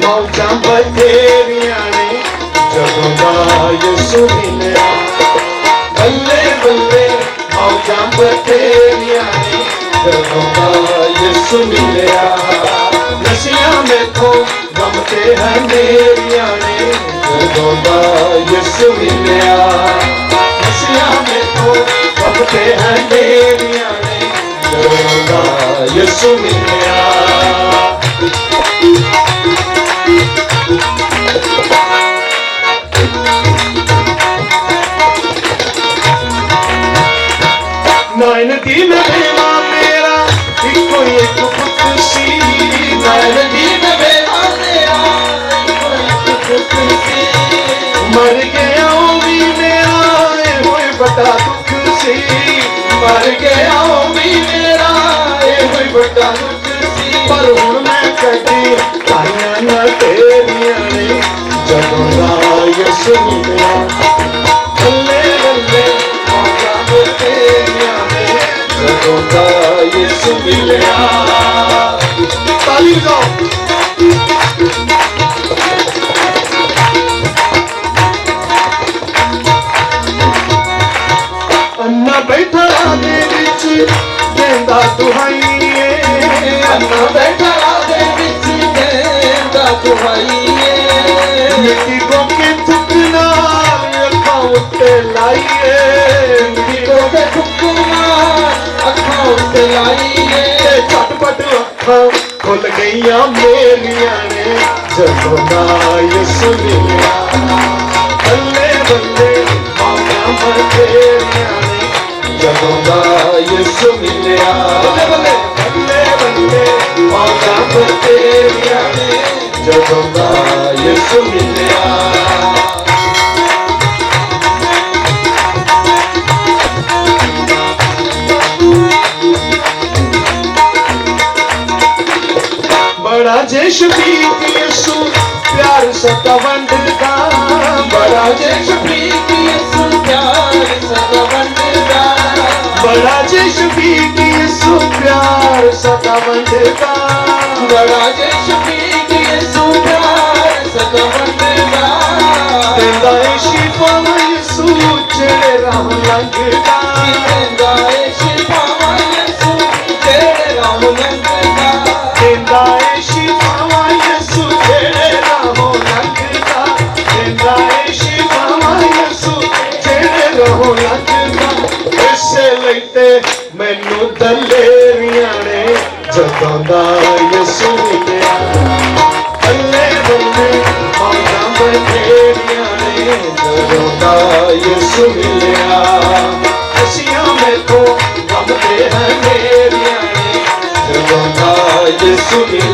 मौजा बथेरिया ने जदों दा यसू मिलिया बल्ले बल्ले मौजा बथेरिया ने जदों दा यसू मिलिया नशियां में तो गमते हैं मेरिया ने जदों दा यसू मिलिया नशियां में तो गमते हैं मेरिया ने जदों दा यसू मिलिया नैन दीन बेवा मेरा इको एक पुत सी नैन दीन बेवा मेरा इको एक पुत सी मर गया भी मेरा ये होए बड़ा दुख सी मर गया भी मेरा ये होए बड़ा दुख सी पर हुण मैं कदी आईया ना तेरिया ने जदों दा यसू मिलिया बल्ले बल्ले मौजा तेरिया ने जदों दा यसू मिलिया ताली बजाओ अन्ना बैठा दे विच देंदा दुहाईए अन्ना बैठा दे विच देंदा दुहाईए मिट्टी को के थुकना अखां उत्ते लाईए मिट्टी को के थुकना अखां उत्ते लाईए झटपट अखां खुल गईयां मेरिया ने जदों दा यसू मिलिया बल्ले बल्ले मौजा बथेरिया ने जदों दा यसू मिलिया बल्ले बल्ले बल्ले बल्ले मौजा बथेरिया ने जदों दा यसू मिलिया बड़ा जे शफीक यसू प्यार सदा वंडदा बड़ा जे शफीक यसू प्यार सदा वंडदा बड़ा जे शफीक यसू प्यार सदा वंडदा बड़ा जे शफीक यसू प्यार सदा वंडदा देंदा है शिफा यसू जेड़े राह लंघदा देंदा है शिफा यसू जेड़े राह लंघदा देंदा है शिफा यसू जेड़े राह लंघदा देंदा है शिफा यसू जेड़े राह लंघदा इसे लईते मैनू दलेरिया ने जदों दा यसू मिलिया बल्ले बल्ले मौजा बथेरिया ने जदों दा यसू मिलिया नशियां में तो गमते हैं मेरिया ने जदों दा यसू मिलिया